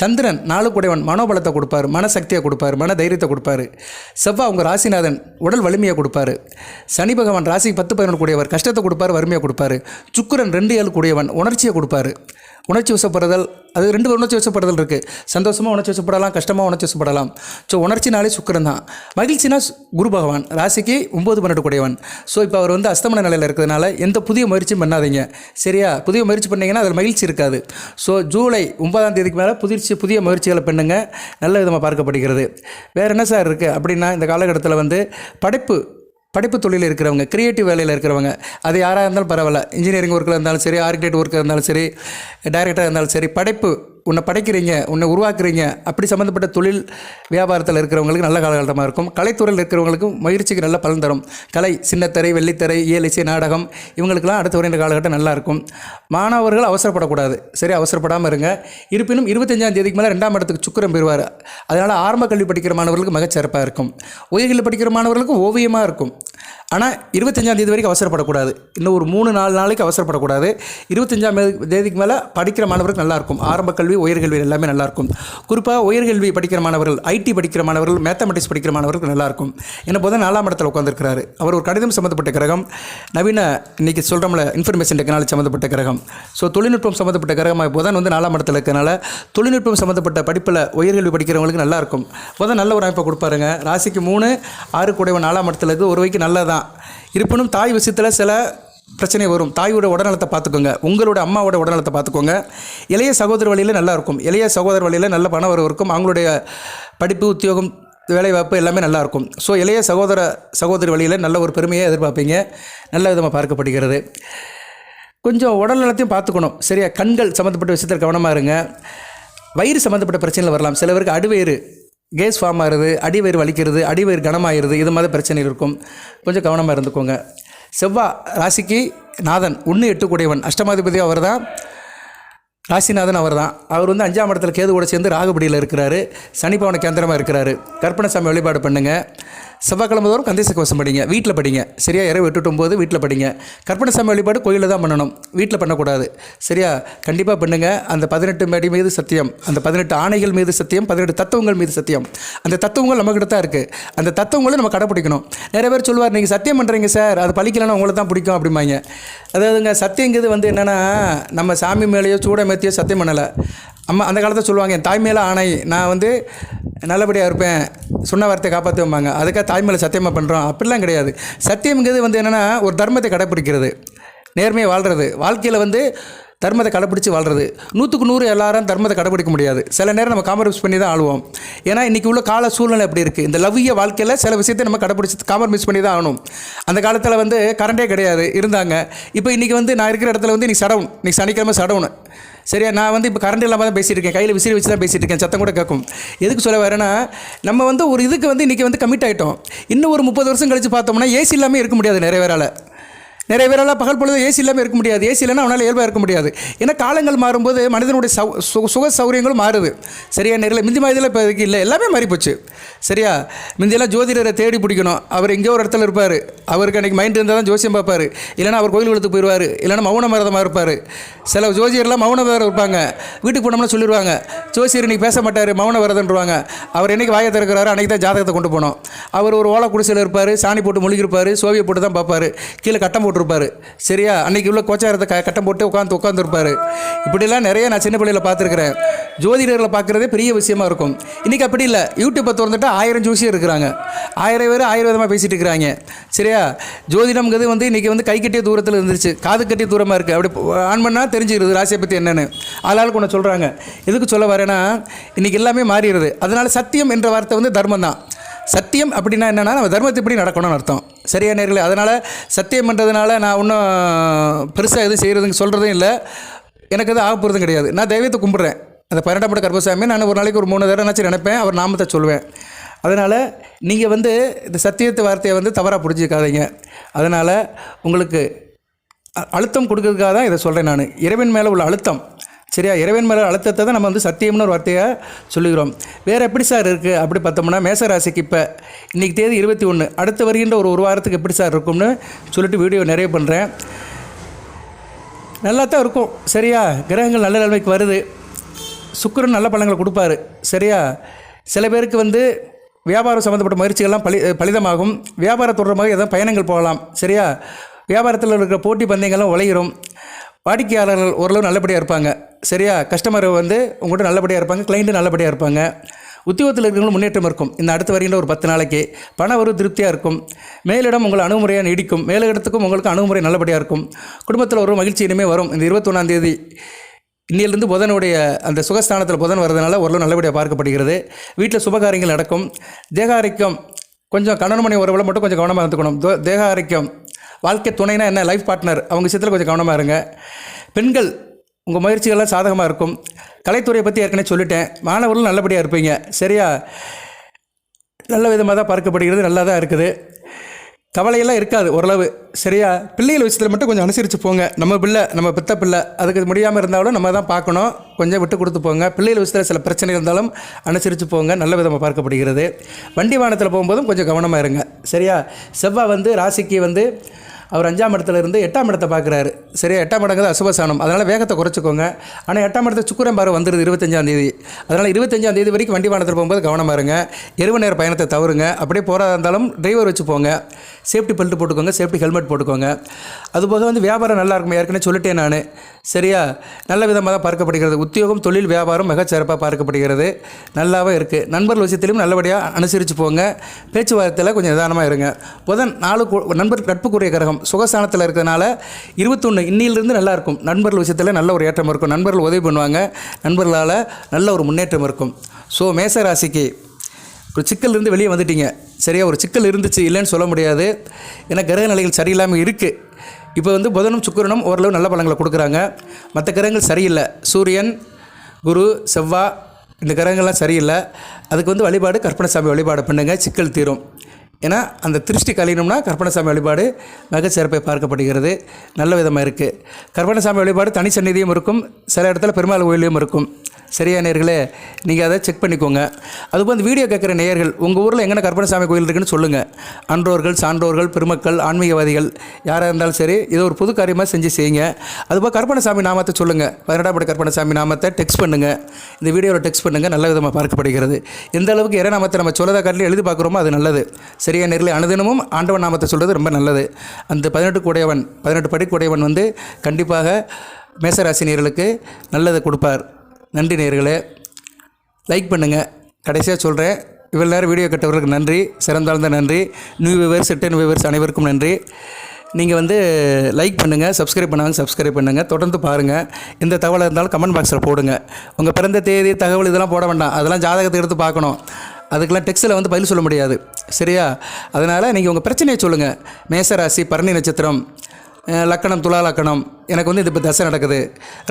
சந்திரன் 4 கூடையவன் மனோபலத்தை கொடுப்பார், மனசக்தியை கொடுப்பார், மன தைரியத்தை கொடுப்பார். செவ்வாய் உங்கள் ராசிநாதன் உடல் வலிமையை கொடுப்பார். சனி பகவான் ராசிக்கு 10-11 கூடியவர், கஷ்டத்தை கொடுப்பார், வறுமையை கொடுப்பார். சுக்கிரன் 2-7 கூடியவன், உணர்ச்சியை கொடுப்பார். உணர்ச்சி வசப்படுதல், அது 2 உணர்ச்சி வசப்படுதல் இருக்குது. சந்தோஷமாக உணர்ச்சி வசப்படலாம், கஷ்டமாக உணர்ச்சி வசப்படலாம். ஸோ உணர்ச்சினாலே சுக்கிரன் தான். மகிழ்ச்சினா குரு பகவான் ராசிக்கு 9-12 கூடியவன். ஸோ இப்போ அவர் வந்து அஸ்தமன நிலையில் இருக்கிறதுனால எந்த புதிய முயற்சியும் பண்ணாதீங்க. சரியா? புதிய முயற்சி பண்ணிங்கன்னா அதில் மகிழ்ச்சி இருக்காது. ஸோ ஜூலை 9ஆம் தேதிக்கு மேலே புதிய முயற்சிகளை பண்ணுங்க, நல்ல விதமாக பார்க்கப்படுகிறது. வேறு என்ன சார் இருக்குது அப்படின்னா, இந்த காலகட்டத்தில் வந்து படிப்பு தொழிலில் இருக்கிறவங்க, கிரியேட்டிவ் வேலையில் இருக்கிறவங்க, அது யாராக இருந்தாலும் பரவாயில்ல, இன்ஜினியரிங் ஒர்க்கில் இருந்தாலும் சரி, ஆர்கிடெக்ட் ஒர்க்கில் இருந்தாலும் சரி, டைரக்டராக இருந்தாலும் சரி, உன்னை படைக்கிறீங்க, உன்னை உருவாக்குறீங்க, அப்படி சம்மந்தப்பட்ட தொழில் வியாபாரத்தில் இருக்கிறவங்களுக்கு நல்ல காலகட்டமாக இருக்கும். கலைத்துறையில் இருக்கிறவங்களுக்கும் முயற்சிக்கு நல்ல பலன் தரும். கலை, சின்னத்திரை, வெள்ளித்திரை, இசை, நாடகம், இவங்களுக்கெல்லாம் அடுத்த வருகின்ற காலகட்டம் நல்லாயிருக்கும். மாணவர்கள் அவசரப்படக்கூடாது. சரி, அவசரப்படாமல் இருங்க. இருப்பினும் 25ஆம் தேதிக்கு மேலே 2ஆம் இடத்துக்கு சுக்கிரன் பெறுவார். அதனால் ஆரம்ப கல்வி படிக்கிற மாணவர்களுக்கு மிகச்சிறப்பாக இருக்கும். உயர்கல்வி படிக்கிற மாணவர்களுக்கு ஓவியமாக இருக்கும். ஆனால் 25ஆம் தேதி வரைக்கும் அவசரப்படக்கூடாது. இன்னும் ஒரு 3-4 நாளைக்கு அவசரப்படக்கூடாது. 25ஆம் தேதிக்கு மேலே படிக்கிற மாணவர்களுக்கு நல்லாயிருக்கும். ஆரம்ப கல்வி உயர்கல்வி எல்லாமே நல்லாயிருக்கும். குறிப்பாக உயர்கல்வி படிக்கிற மாணவர்கள், ஐடி படிக்கிற மாணவர்கள், மேத்தமெட்டிக்ஸ் படிக்கிற மாணவர்கள் நல்லாயிருக்கும். ஏன்னா புதன் 4ஆம் இடத்துல உட்காந்துருக்கிறாரு. அவர் ஒரு கணிதம் சம்மந்தப்பட்ட கிரகம், நவீன இன்றைக்கி சொல்கிறோம்ல இன்ஃபர்மேஷன் டெக்னாலஜி சம்மந்தப்பட்ட கிரகம். ஸோ தொழில்நுட்பம் சம்மந்தப்பட்ட கிரகமாக புதன் 4ஆம் இடத்துல இருக்கிறனால தொழில்நுட்பம் சம்மந்தப்பட்ட படிப்பில் உயர்கல்வி படிக்கிறவங்களுக்கு நல்லாயிருக்கும். புதன் நல்ல ஒரு அமைப்பை கொடுப்பாருங்க. ராசிக்கு 3, 6 கூடையவன் 4ஆம் இடத்துல இருக்குது. ஒரு வகைக்கு நல்லதான். இருப்பினும் தாய் விஷயத்தில் சில பிரச்சனை வரும். தாயோட உடல்நலத்தை பார்த்துக்கோங்க, உங்களோட அம்மாவோட உடல்நலத்தை பார்த்துக்கோங்க. இளைய சகோதர வழியில் நல்லாயிருக்கும். இளைய சகோதர வழியில் நல்ல பணம் வரவு இருக்கும். அவங்களுடைய படிப்பு, உத்தியோகம், வேலைவாய்ப்பு எல்லாமே நல்லாயிருக்கும். ஸோ இளைய சகோதரி வழியில் நல்ல ஒரு பெருமையை எதிர்பார்ப்பீங்க. நல்ல விதமாக பார்க்கப்படுகிறது. கொஞ்சம் உடல் நலத்தையும் பார்த்துக்கணும். சரியா, கண்கள் சம்மந்தப்பட்ட விஷயத்தில் கவனமாக இருங்க. வயிறு சம்மந்தப்பட்ட பிரச்சனைகள் வரலாம். சில பேருக்கு அடிவயிறு கேஸ் ஃபார்ம் ஆகிறது, அடிவயிறு வலிக்கிறது, அடிவயிறு கனமாகிறது, இது மாதிரி பிரச்சனை இருக்கும். கொஞ்சம் கவனமாக இருந்துக்கோங்க. செவ்வாய் ராசிக்கு நாதன் 1, 8 கூடையவன், அஷ்டமாதிபதி அவர் தான், ராசிநாதன் அவர் தான். அவர் வந்து 5ஆம் இடத்துல கேது கூட சேர்ந்து ராகுபடியில் இருக்கிறாரு. சனிப்பவன கேந்திரமாக இருக்கிறாரு. கற்பனசாமி வழிபாடு பண்ணுங்கள். செவ்வாய்க்கிழமை தோறும் கந்தேச கோஷம் படிங்க. வீட்டில் படிங்க. சரியா, இரவு 8-9 வீட்டில் படிங்க. கற்பனசாமி வழிபாடு கோயிலில் தான் பண்ணணும், வீட்டில் பண்ணக்கூடாது. சரியா, கண்டிப்பாக பண்ணுங்கள். அந்த 18 படி மீது சத்தியம், அந்த 18 ஆணைகள் மீது சத்தியம், 18 தத்துவங்கள் மீது சத்தியம். அந்த தத்துவங்கள் நம்மக்கிட்ட தான் இருக்குது. அந்த தத்துவங்களை நம்ம கடைப்பிடிக்கணும். நிறைய பேர் சொல்லுவார், நீங்கள் சத்தியம் பண்ணுறீங்க சார், அது பழிக்கலன்னா உங்களை தான் பிடிக்கும் அப்படிம்பாங்க. அதாவதுங்க, சத்தியங்கிறது வந்து என்னென்னா, நம்ம சாமி மேலேயோ சூடமேத்தியோ சத்தியம் பண்ணலை. அந்த காலத்தில் சொல்லுவாங்க, என் தாய் மேலே ஆணை, நான் வந்து நல்லபடியாக இருப்பேன், சொன்ன வார்த்தையை காப்பாற்றுவாங்க, அதுக்காக தாய் மேலே சத்தியமாக பண்ணுறோம், அப்படிலாம் கிடையாது. சத்தியம்ங்கிறது வந்து என்னென்னா, ஒரு தர்மத்தை கடைப்பிடிக்கிறது, நேர்மையை வாழ்கிறது, வாழ்க்கையில் வந்து தர்மத்தை கடைப்பிடிச்சி வாழ்கிறது. 100க்கு 100 எல்லாரும் தர்மத்தை கடைப்பிடிக்க முடியாது. சில நேரம் நம்ம காம்ப்ரமைஸ் பண்ணி தான் ஆளுவோம். ஏன்னா இன்றைக்கி உள்ள கால சூழ்நிலை எப்படி இருக்குது. இந்த லவ்விய வாழ்க்கையில் சில விஷயத்தை நம்ம கடைப்பிடிச்சி காம்ப்ரமைஸ் பண்ணி தான் ஆகணும். அந்த காலத்தில் வந்து கரண்டே கிடையாது, இருந்தாங்க. இப்போ இன்றைக்கி வந்து நான் இருக்கிற இடத்துல வந்து நீ சனிக்கிழமை சடவுன். சரியா, நான் வந்து இப்போ கரண்ட் இல்லாமல் தான் பேசிகிட்டு இருக்கேன், கையில் விசிறி வச்சு தான் பேசிகிட்டு இருக்கேன், சத்தம் கூட கேட்கும். எதுக்கு சொல்ல வரேன்னா, நம்ம வந்து ஒரு இதுக்கு வந்து இன்றைக்கி வந்து கமிட் ஆகிட்டோம். இன்னும் ஒரு 30 வருஷம் கழித்து பார்த்தோம்னா ஏசி இல்லாமல் இருக்க முடியாது. நிறைய பேரால் பகல் பொழுது ஏசி இல்லாமல் இருக்க முடியாது. ஏசி இல்லைன்னா அவனால் இயல்பாக இருக்க முடியாது. ஏன்னா காலங்கள் மாறும்போது மனிதனுடைய சுக சௌகரியங்களும் மாறுது. சரியா, நேரில் முந்தி மாதிரிலாம் இப்போ இதுக்கு இல்லை, எல்லாமே மாறிப்போச்சு. சரியா, முந்தியெல்லாம் ஜோதிடரை தேடி பிடிக்கணும். அவர் எங்கேயோ ஒரு இடத்துல இருப்பார், அவருக்கு அன்றைக்கி மைண்ட் இருந்தால் தான் ஜோசியம் பார்ப்பார், இல்லைனா அவர் கோயிலுக்கு போயிடுவார், இல்லைனா மௌன மரதமாக இருப்பார். சில ஜோசியர்லாம் மௌன விரதம் இருப்பாங்க. வீட்டுக்கு போனோம்னா சொல்லிடுவாங்க, ஜோசியர் இன்றைக்கி பேச மாட்டார், மௌன விரதம்ன்றுவாங்க. அவர் என்றைக்கு வாயை திறக்கிறாரு அன்றைக்கி தான் ஜாதகத்தை கொண்டு போனோம். அவர் ஒரு ஓலை குடிசையில் இருப்பார், சாணி போட்டு முழுகிருப்பார், சோவியை போட்டு தான் பார்ப்பார், கீழே கட்டம் போட்டிருப்பார். சரியா, அன்றைக்கி உள்ள கோச்சாரத்தை கட்டம் போட்டு உட்காந்துருப்பார். இப்படிலாம் நிறைய நான் சின்ன பிள்ளையில் பார்த்துருக்குறேன். ஜோதிடர்களை பார்க்குறதே பெரிய விஷயமா இருக்கும். இன்றைக்கி அப்படி இல்லை. யூடியூப்பை திறந்துட்டு 1000 ஜோசியர் இருக்கிறாங்க, 1000 பேர் 1000 விதமாக பேசிகிட்டு இருக்கிறாங்க. சரியா, ஜோதிடம்ங்கிறது வந்து இன்றைக்கி வந்து கை கட்டிய தூரத்தில் இருந்துச்சு, காது கட்டிய தூரமாக இருக்குது. அப்படி ஆன் பண்ணால் தெரிஞ்சுக்கிறது ராசியை பற்றி என்னென்னு. ஆளாளுக்கு ஒன்று சொல்கிறாங்க. எதுக்கு சொல்ல வரேன்னா, இன்றைக்கி எல்லாமே மாறிடுது. அதனால் சத்தியம் என்ற வார்த்தை வந்து தர்மம் தான். சத்தியம் அப்படின்னா என்னென்னா, நம்ம தர்மத்தை இப்படி நடக்கணும்னு அர்த்தம். சரியா நேரில். அதனால் சத்தியம் பண்ணுறதுனால நான் ஒன்றும் பெருசாக எதுவும் செய்கிறதுக்கு சொல்கிறதும் இல்லை, எனக்கு எதுவும் ஆக போகிறதும் கிடையாது. நான் தெய்வத்தை கும்பிட்றேன். அந்த 12ஆம் பட கர்ப்பசாமி நான் ஒரு நாளைக்கு ஒரு 3 தடவை நினைப்பேன், அவர் நாமத்தை சொல்லுவேன். அதனால் நீங்கள் வந்து இந்த சத்தியத்து வார்த்தையை வந்து தவறாக பிடிச்சிக்காதீங்க. அதனால் உங்களுக்கு அழுத்தம் கொடுக்கறதுக்காக தான் இதை சொல்கிறேன் நான். இறைவன் மேலே உள்ள அழுத்தம். சரியா, இறைவன் மேலே அழுத்தத்தை தான் நம்ம வந்து சத்தியம்னு ஒரு வார்த்தையை சொல்லுகிறோம். வேறு எப்படி சார் இருக்குது அப்படி பார்த்தோம்னா, மேசராசிக்கு இப்போ இன்றைக்கி தேதி 21, அடுத்து வருகின்ற ஒரு வாரத்துக்கு எப்படி சார் இருக்கும்னு சொல்லிட்டு வீடியோ நிறைய பண்ணுறேன். நல்லா தான் இருக்கும். சரியா, கிரகங்கள் நல்ல நிலைமைக்கு வருது. சுக்கிரன் நல்ல பலன்களை கொடுப்பாரு. சரியா, சில பேருக்கு வந்து வியாபாரம் சம்மந்தப்பட்ட முயற்சிகள்லாம் பலிதமாகும். வியாபாரம் தொடர்பாக எதாவது பயணங்கள் போகலாம். சரியா, வியாபாரத்தில் இருக்கிற போட்டி பந்தயங்கள்லாம் உழையிடும். வாடிக்கையாளர்கள் ஓரளவு நல்லபடியாக இருப்பாங்க. சரியா, கஸ்டமர் வந்து உங்கள்கிட்ட நல்லபடியாக இருப்பாங்க, கிளைண்ட்டு நல்லபடியாக இருப்பாங்க. உத்தியோகத்தில் இருக்கிறவங்களும் முன்னேற்றம் இருக்கும். இந்த அடுத்து வருகின்ற ஒரு 10 நாளைக்கு பண ஒரு திருப்தியாக இருக்கும். மேலிடம் உங்களை அணுகுமுறையாக நீடிக்கும். மேலிடத்துக்கும் உங்களுக்கு அணுகுமுறை நல்லபடியாக இருக்கும். குடும்பத்தில் ஒரு மகிழ்ச்சி இனிமேல் வரும். இந்த 21ஆம் தேதி இன்னிலிருந்து புதனுடைய அந்த சுகஸ்தானத்தில் புதன் வரதுனால ஓரளவு நல்லபடியாக பார்க்கப்படுகிறது. வீட்டில் சுபகாரியங்கள் நடக்கும். தேக ஆரோக்கியம் கொஞ்சம் கணவன் மனைவி உறவில் மட்டும் கொஞ்சம் கவனமாக இருந்துக்கணும். தேக ஆரோக்கியம், வாழ்க்கை துணைனா என்ன, லைஃப் பார்ட்னர், அவங்க விஷயத்தில் கொஞ்சம் கவனமாக இருங்க. பெண்கள் உங்கள் முயற்சிகள்லாம் சாதகமாக இருக்கும். கலைத்துறையை பற்றி ஏற்கனவே சொல்லிட்டேன். மாணவர்களும் நல்லபடியாக இருப்பீங்க. சரியா, நல்ல விதமாக தான் பார்க்கப்படுகிறது, நல்லா தான் இருக்குது, கவலையெல்லாம் இருக்காது ஓரளவு. சரியா, பிள்ளைகள் விஷயத்தில் மட்டும் கொஞ்சம் அனுசரித்து போங்க. நம்ம பிள்ளை, நம்ம பெத்த பிள்ளை, அதுக்கு முடியாமல் இருந்தாலும் நம்ம தான் பார்க்கணும், கொஞ்சம் விட்டு கொடுத்து போங்க. பிள்ளைகள் விஷயத்தில் சில பிரச்சனை இருந்தாலும் அனுசரித்து போங்க, நல்ல விதமாக பார்க்கப்படுகிறது. வண்டி வாகனத்தில் போகும்போதும் கொஞ்சம் கவனமாக இருங்க. சரியா, செவ்வாய் வந்து ராசிக்கு வந்து அவர் 5ஆம் இடத்துல இருந்து 8ஆம் இடத்தை பார்க்குறாரு. சரியா, 8ஆம் இடங்கிறது அசுபசானம். அதனால் வேகத்தை குறைச்சிக்கோங்க. ஆனால் 8ஆம் இடத்துல சுக்கிரன் பார்வை வந்துடுது 25ஆம் தேதி. அதனால் 25ஆம் தேதி வரைக்கும் வண்டி வாகனத்தில் போகும்போது கவனமாக இருங்க. இரவு நேர பயணத்தை தவறுங்க. அப்படியே போகிறதா இருந்தாலும் டிரைவர் வச்சு போங்க. சேஃப்டி பெல்ட் போட்டுக்கோங்க, சேஃப்டி ஹெல்மெட் போட்டுக்கோங்க. அதுபோக வந்து வியாபாரம் நல்லா இருக்கும், ஏற்கனவே சொல்லிட்டேன் நான். சரியா, நல்ல விதமாக தான் பார்க்கப்படுகிறது. உத்தியோகம், தொழில், வியாபாரம் மிகச்சிறப்பாக பார்க்கப்படுகிறது. நல்லாவே இருக்குது. நண்பர்கள் விஷயத்திலும் நல்லபடியாக அனுசரித்து போங்க. பேச்சுவார்த்தையில் கொஞ்சம் நிதானமாக இருங்க. புதன் 4 நட்புக்குரிய கிரகம் சுகஸ்தானத்தில் இருக்கிறதுனால 21 இன்னிலிருந்து நல்லாயிருக்கும். நண்பர்கள் விஷயத்தில் நல்ல ஒரு ஏற்றம் இருக்கும். நண்பர்கள் உதவி பண்ணுவாங்க. நண்பர்களால் நல்ல ஒரு முன்னேற்றம் இருக்கும். ஸோ மேச ராசிக்கு ஒரு சிக்கல் வெளியே வந்துட்டீங்க. சரியா, ஒரு சிக்கல் இருந்துச்சு, இல்லைன்னு சொல்ல முடியாது. ஏன்னா கிரக நிலைகள் சரியில்லாமல் இருக்குது. இப்போ வந்து புதனும் சுக்கிரனும் ஓரளவு நல்ல பலங்களை கொடுக்குறாங்க. மற்ற கிரகங்கள் சரியில்லை. சூரியன், குரு, செவ்வாய் இந்த கிரகங்கள்லாம் சரியில்லை. அதுக்கு வந்து வழிபாடு கற்பனைசாமி வழிபாடு பண்ணுங்கள், சிக்கல் தீரும். ஏன்னா அந்த திருஷ்டி கழியணும்னா கற்பனைசாமி வழிபாடு மிகச்சிறப்பை பார்க்கப்படுகிறது. நல்ல விதமாக இருக்குது. கற்பனைசாமி வழிபாடு தனி சந்நிதியும் இருக்கும், சில இடத்துல பெருமாள் கோயிலையும் இருக்கும். சரியா நேயர்களே, நீங்கள் அதை செக் பண்ணிக்கோங்க. அதுபோல் இந்த வீடியோ கேட்குற நேயர்கள் உங்கள் ஊரில் எங்கே கற்பனைசாமி கோயில் இருக்குன்னு சொல்லுங்கள். அன்றோர்கள், சான்றோர்கள், பெருமக்கள், ஆன்மீகவாதிகள் யாராக இருந்தாலும் சரி, இதை ஒரு புது காரியமாக செஞ்சு செய்யுங்க. அதுபோல் கற்பனைசாமி நாமத்தை சொல்லுங்கள். 12ஆம் படி கற்பனைசாமி நாமத்தை டெக்ஸ்ட் பண்ணுங்கள். இந்த வீடியோவில் டெக்ஸ்ட் பண்ணுங்கள். நல்ல விதமாக பார்க்கப்படுகிறது. எந்த அளவுக்கு இறை நாமத்தை நம்ம சொல்லதை காட்டிலும் எழுதி பார்க்குறோமோ அது நல்லது. சரியா நேயர்களே, அனுதினமும் ஆண்டவன் நாமத்தை சொல்கிறது ரொம்ப நல்லது. அந்த 18 படி கூடையவன் வந்து கண்டிப்பாக மேசராசி நேயர்களுக்கு நல்லதை கொடுப்பார். நன்றி நேயர்களே, லைக் பண்ணுங்கள். கடைசியாக சொல்கிறேன், இவ்வளோ நேரம் வீடியோ கேட்டவர்களுக்கு நன்றி, சிறந்தாழ்ந்த நன்றி. நியூ வியூவர்ஸ், ரிட்டர்ன் வியூவர்ஸ் அனைவருக்கும் நன்றி. நீங்கள் வந்து லைக் பண்ணுங்கள், சப்ஸ்கிரைப் பண்ணாங்க சப்ஸ்கிரைப் பண்ணுங்கள், தொடர்ந்து பாருங்கள். எந்த தகவலாக இருந்தாலும் கமெண்ட் பாக்ஸில் போடுங்க. உங்கள் பிறந்த தேதி, தகவல் இதெல்லாம் போட வேண்டாம். அதெல்லாம் ஜாதகத்தை எடுத்து பார்க்கணும். அதுக்கெல்லாம் டெக்ஸ்ட்டில் வந்து பதில் சொல்ல முடியாது. சரியா, அதனால் நீங்கள் உங்கள் பிரச்சனையை சொல்லுங்கள். மேசராசி, பரணி நட்சத்திரம், லக்கணம், துலா லக்கணம், எனக்கு வந்து இது இப்போ தசை நடக்குது,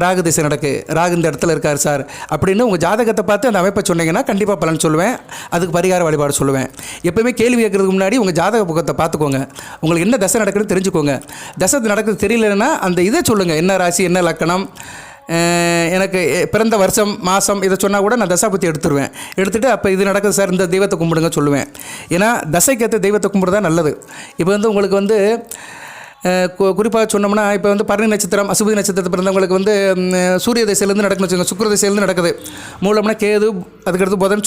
ராகு திசை நடக்குது, ராகு இந்த இடத்துல இருக்கார் சார் அப்படின்னு உங்கள் ஜாதகத்தை பார்த்து அந்த அமைப்பை சொன்னீங்கன்னா கண்டிப்பாக பலன் சொல்லுவேன். அதுக்கு பரிகார வழிபாடு சொல்லுவேன். எப்போயுமே கேள்வி கேட்குறதுக்கு முன்னாடி உங்கள் ஜாதக புக்கத்தை பார்த்துக்கோங்க. உங்களுக்கு என்ன தசை நடக்குதுன்னு தெரிஞ்சுக்கோங்க. தசை நடக்குது தெரியலன்னா அந்த இதை சொல்லுங்கள். என்ன ராசி, என்ன லக்கணம், எனக்கு பிறந்த வருஷம், மாதம் இதை சொன்னால் கூட நான் தசாபுத்தி எடுத்துருவேன். எடுத்துகிட்டு அப்போ இது நடக்குது சார், இந்த தெய்வத்தை கும்பிடுங்க சொல்லுவேன். ஏன்னா தசைக்கேற்ற தெய்வத்தை கும்பிடுறதா நல்லது. இப்போ வந்து உங்களுக்கு வந்து குறிப்பாக சொன்னோம்னா, இப்போ வந்து பரணி நட்சத்திரம், அசுபதி நட்சத்திரத்தை பிறந்தவங்களுக்கு வந்து சூரிய திசையிலேருந்து நடக்குன்னு வச்சுக்கோங்க. சுக்கிர திசையிலேருந்து நடக்குது. மூலம்னா கேது, அதுக்கடுத்து புதன்,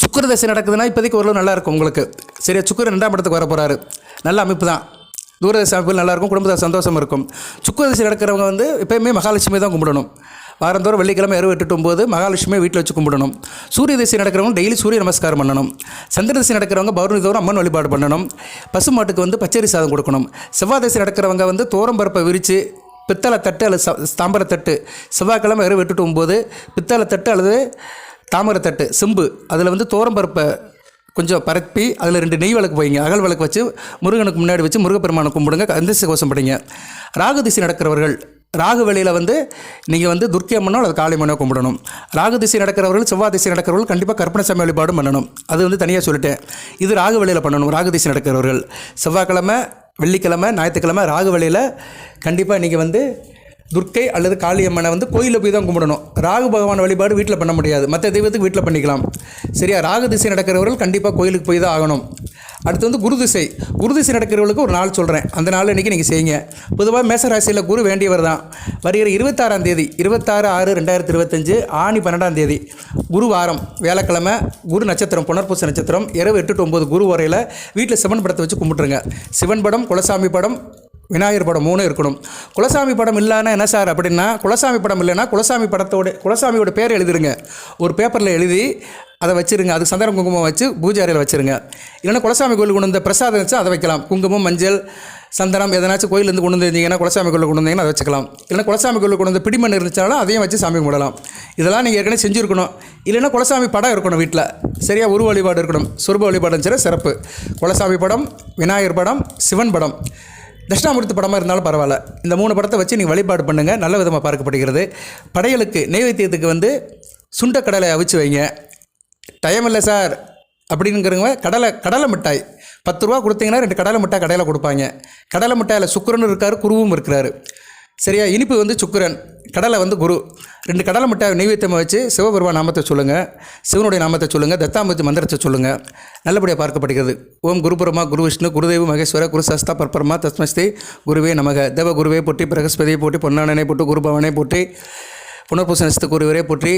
சுக்கிர திசை நடக்குதுன்னா இப்போதைக்கு ஓரளவு நல்லாயிருக்கும் உங்களுக்கு. சரியா, சுக்கிரன் 2ஆம் இடத்துக்கு வர போகிறாரு. நல்ல அமைப்பு தான். தூரதேச அமைப்புகள் நல்லாயிருக்கும், குடும்பத்தில் சந்தோஷம் இருக்கும். சுக்கிர திசை நடக்கிறவங்க வந்து எப்போயுமே மகாலட்சுமி தான் கும்பிடணும். வாரந்தோறும் வெள்ளிக்கிழமை இரவு 8-9 மகாலட்சுமியை வீட்டில் வச்சு கும்பிடணும். சூரிய திசை நடக்கிறவங்க டெய்லி சூரிய நமஸ்காரம் பண்ணணும். சந்திர திசை நடக்கிறவங்க பௌர்ணமி தோறும் அம்மன் வழிபாடு பண்ணணும். பசுமாட்டுக்கு வந்து பச்சரி சாதம் கொடுக்கணும். செவ்வாய் திசை நடக்கிறவங்க வந்து தோரம்பருப்பை விரித்து பித்தளை தட்டு அல்லது தாம்பரை தட்டு, செவ்வாய்க்கிழமை இரவு 8-9 பித்தளை தட்டு அல்லது தாமரை தட்டு, செம்பு, அதில் வந்து தோரம்பருப்பை கொஞ்சம் பரப்பி அதில் 2 நெய் விளக்கு வைங்க. அகல் விளக்கு வச்சு முருகனுக்கு முன்னாடி வச்சு முருகப்பெருமானை கும்பிடுங்க. கந்தச கோஷம் படிங்க. ராகு திசை நடக்கிறவர்கள் ராகு வேளையில் வந்து நீங்கள் வந்து துர்க்கை அம்மனோ அல்லது காளி அம்மனோ கும்பிடணும். ராகு திசை நடக்கிறவர்கள், செவ்வாய் திசை நடக்கிறவர்கள் கண்டிப்பாக கற்பனைசாமி வழிபாடும் பண்ணணும். அது வந்து தனியாக சொல்லிட்டேன். இது ராகு வேளையில் பண்ணணும். ராகு திசை நடக்கிறவர்கள் செவ்வாய்க்கிழமை, வெள்ளிக்கிழமை, ஞாயிற்றுக்கிழமை ராகு வேளையில் கண்டிப்பாக நீங்கள் வந்து துர்க்கை அல்லது காளியம்மனை வந்து கோயிலில் போய் தான் கும்பிடணும். ராகு பகவான் வழிபாடு வீட்டில் பண்ண முடியாது. மற்ற தெய்வத்துக்கு வீட்டில் பண்ணிக்கலாம். சரியா, ராகு திசை நடக்கிறவர்கள் கண்டிப்பாக கோயிலுக்கு போய் தான் ஆகணும். அடுத்து வந்து குரு திசை நடக்கிறவர்களுக்கு ஒரு நாள் சொல்கிறேன். அந்த நாள் இன்றைக்கி நீங்கள் செய்யுங்க. பொதுவாக மேசராசியில் குரு வேண்டியவர் தான். வருகிற 26ஆம் தேதி 26/6/2025 ஆணி 12ஆம் தேதி குரு வாரம், வியாழக்கிழமை, குரு நட்சத்திரம் புனர்பூச நட்சத்திரம், இரவு 8-9 குரு வரையில் வீட்டில் சிவன் படத்தை வச்சு கும்பிட்டுருங்க. சிவன் படம், குலசாமி படம், விநாயகர் படம் 3 இருக்கணும். குலசாமி படம் இல்லைன்னா என்ன சார் அப்படின்னா, குலசாமி படம் இல்லைன்னா குலசாமியோட பேர் எழுதிருங்க. ஒரு பேப்பரில் எழுதி அதை வச்சுருங்க. அதுக்கு சந்தனம் குங்குமம் வச்சு பூஜை அறையில் வச்சுருங்க. இல்லைன்னா குலசாமி கோயிலுக்கு கொண்டு வந்த பிரசாதம் வச்சு அதை வைக்கலாம். குங்குமம், மஞ்சள், சந்தனம் எதனாச்சும் கோயிலேருந்து கொண்டு வந்துருந்தீங்கன்னா, குலசாமி கோயிலுக்கு கொண்டு வந்தீங்கன்னா அதை வச்சுக்கலாம். இல்லைன்னா குலசாமி கோயிலுக்கு கொண்டு வந்து பிடிமண் இருந்துச்சாலும் அதையும் வச்சு சாமி கும்பிடலாம். இதெல்லாம் நீங்கள் ஏற்கனவே செஞ்சுருக்கணும். இல்லைன்னா குலசாமி படம் இருக்கணும் வீட்டில். சரியாக, உருவ வழிபாடு இருக்கணும். சொருப வழிபாடு சரி சிறப்பு. குலசாமி படம், விநாயகர் படம், சிவன் படம், தட்சிணாமூர்த்தி படமாக இருந்தாலும் பரவாயில்ல. இந்த 3 படத்தை வச்சு நீங்கள் வழிபாடு பண்ணுங்கள். நல்ல விதமாக பார்க்கப்படுகிறது. படையலுக்கு நைவேத்தியத்துக்கு வந்து சுண்டக்கடலை அவிச்சு வைங்க. டைம் இல்லை சார் அப்படிங்கிறவங்க கடலை மிட்டாய் 10 ரூபா கொடுத்தீங்கன்னா 2 கடலை மிட்டாய் கடையில் கொடுப்பாங்க. கடலை மிட்டாயில் சுக்கிரனும் இருக்கார், குருவும் இருக்கிறாரு. சரியா? இனிப்பு வந்து சுக்கிரன், கடலை வந்து குரு. 2 கடலை மிட்டாய் நெய்வேத்தியமாக வச்சு சிவபெருமான் நாமத்தை சொல்லுங்கள், சிவனுடைய நாமத்தை சொல்லுங்கள், தத்தாமூர்த்தி மந்திரத்தை சொல்லுங்கள், நல்லபடியாக பார்க்கப்படுகிறது. ஓம் குருபரமா குரு விஷ்ணு குருதேவ மகேஸ்வர குரு சஸ்தா பரபரமா தஸ்மஸ்தே குருவே நமக. தேவ குருவே போற்றி, பிரகஸ்பதியை போற்றி, பொன்னானனை போட்டு, குருபவனை போற்றி, புனர்பூச நட்சத்திர குருவரே போற்றி,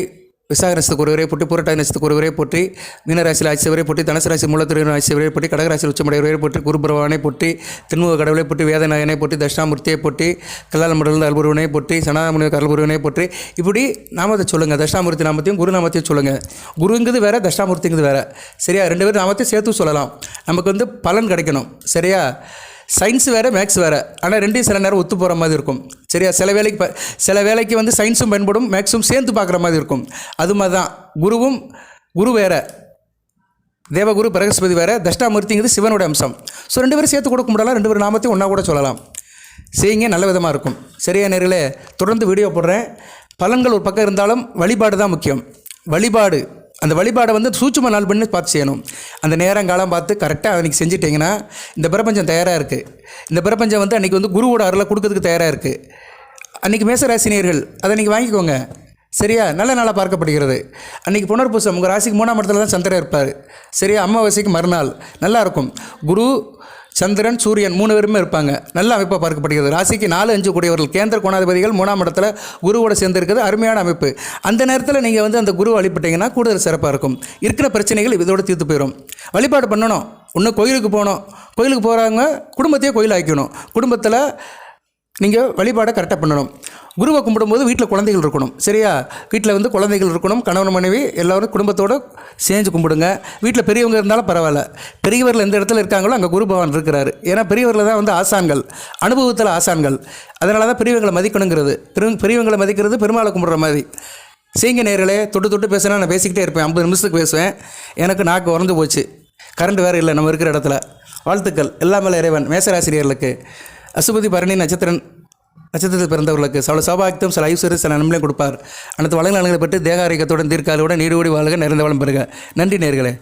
விசாக நட்சத்திர குருவரே போற்றி, புரட்டாதி நட்சத்திர குருவரே போற்றி, மீனராசியில் ஆட்சியவரே போற்றி, தனுசு ராசி மூலத்திரு ஆட்சியவரே போற்றி, கடகராசியில் உச்சமடைவரே போற்றி, குருபரவானை போற்றி, திருமுக கடவுளை போற்றி, வேதநாயகனை போற்றி, தட்சிணாமூர்த்தியை போற்றி, கல்லாலமடல் அல்புருவனை போற்றி, சனாதமுனி அல்புருவனை போற்றி, இப்படி நாமத்தை சொல்லுங்கள். தட்சிணாமூர்த்தி நாமத்தையும் குரு நாமத்தையும் சொல்லுங்கள். குருங்கிறது வேறு, தட்சிணாமூர்த்திங்கிறது வேறு. சரியா? 2 பேரும் நாமத்தையும் சேர்த்து சொல்லலாம். நமக்கு வந்து பலன் கிடைக்கணும். சரியா? சயின்ஸ் வேறு, மேக்ஸ் வேறு. ஆனால் 2 சில நேரம் ஒத்து போகிற மாதிரி இருக்கும். சரியா? சில வேலைக்கு வந்து சயின்ஸும் பயன்படும், மேக்ஸும் சேர்த்து பார்க்குற மாதிரி இருக்கும். அது மாதிரி தான் குரு வேறு, தேவகுரு பிரகஸ்பதி வேறு, தட்சிணாமூர்த்திங்கிறது சிவனோட அம்சம். ஸோ 2 பேரும் சேர்த்து கூட கும்பிடலாம், 2 பேரும் நாமத்தையும் ஒன்றா கூட சொல்லலாம். செய்யுங்க, நல்ல விதமாக இருக்கும். சரியா நேர்களே? தொடர்ந்து வீடியோ போடுறேன். பலன்கள் ஒரு பக்கம் இருந்தாலும் வழிபாடு தான் முக்கியம். வழிபாடு, அந்த வழிபாடை வந்து சூட்சும நாள் பண்ணி பார்த்து செய்யணும். அந்த நேரங்காலம் பார்த்து கரெக்டாக அன்றைக்கி செஞ்சிட்டிங்கன்னா இந்த பிரபஞ்சம் தயாராக இருக்குது. இந்த பிரபஞ்சம் வந்து அன்றைக்கி வந்து குருவோட அருளை கொடுக்கறதுக்கு தயாராக இருக்குது. அன்றைக்கி மேசராசினியர்கள் அதை நீங்கள் வாங்கிக்கோங்க. சரியா? நல்ல நாளாக பார்க்கப்படுகிறது. அன்றைக்கி புனர்பூசம், உங்கள் ராசிக்கு 3ஆம் இடத்துல தான் சந்திரன் இருப்பார். சரியா? அமாவாசைக்கு மறுநாள் நல்லாயிருக்கும். குரு, சந்திரன், சூரியன் 3 பேருமே இருப்பாங்க. நல்ல அமைப்பாக பார்க்கப்படுகிறது. ராசிக்கு 4, 5 கூடியவர்கள், கேந்திர கோணாதிபதிகள் 3ஆம் இடத்துல குருவோட சேர்ந்து இருக்கிறது அருமையான அமைப்பு. அந்த நேரத்தில் நீங்கள் வந்து அந்த குரு வழிபட்டிங்கன்னா கூடுதல் சிறப்பாக இருக்கும். இருக்கிற பிரச்சனைகள் இதோடு தீர்த்து போயிடும். வழிபாடு பண்ணணும். இன்னும் கோயிலுக்கு போகணும். கோயிலுக்கு போகிறவங்க குடும்பத்தையே கோயில் ஆக்கணும். குடும்பத்தில் நீங்கள் வழிபாடை கரெக்டாக பண்ணணும். குருவை கும்பிடும்போது வீட்டில் குழந்தைகள் இருக்கணும். சரியா? வீட்டில் வந்து குழந்தைகள் இருக்கணும். கணவன் மனைவி எல்லோரும் குடும்பத்தோடு சேர்ந்து கும்பிடுங்க. வீட்டில் பெரியவங்க இருந்தாலும் பரவாயில்ல. பெரியவர்கள் எந்த இடத்துல இருக்காங்களோ அங்கே குரு பகவான் இருக்கிறாரு. ஏன்னா பெரியவர்கள் தான் வந்து ஆசான்கள், அனுபவத்தில் ஆசான்கள். அதனால தான் பெரியவங்களை மதிக்கணுங்கிறது. பெரியவங்களை மதிக்கிறது பெருமாளை கும்பிட்ற மாதிரி. செய்யுங்க நேர்களே. தொட்டு பேசினா நான் பேசிக்கிட்டே இருப்பேன். 50 நிமிஷத்துக்கு பேசுவேன். எனக்கு நாக்கு உறந்து போச்சு. கரண்ட் வேறு இல்லை நம்ம இருக்கிற இடத்துல. வாழ்த்துக்கள் எல்லாம் மேலே இறைவன். மேசராசிரியர்களுக்கு அசுபதி பரணி நட்சத்திரத்தில் பிறந்தவர்களுக்கு சில சௌபாகியம், சில ஐஸ்வர்யம், சில நன்மையும் கொடுப்பார். அனைத்து வளங்களை பெற்று தேக ஆரோக்கியத்துடன் தீர்க்காலுடன் நீடு வாழ்க, நிறைந்த வளம் பெறுக. நன்றி நேர்களே.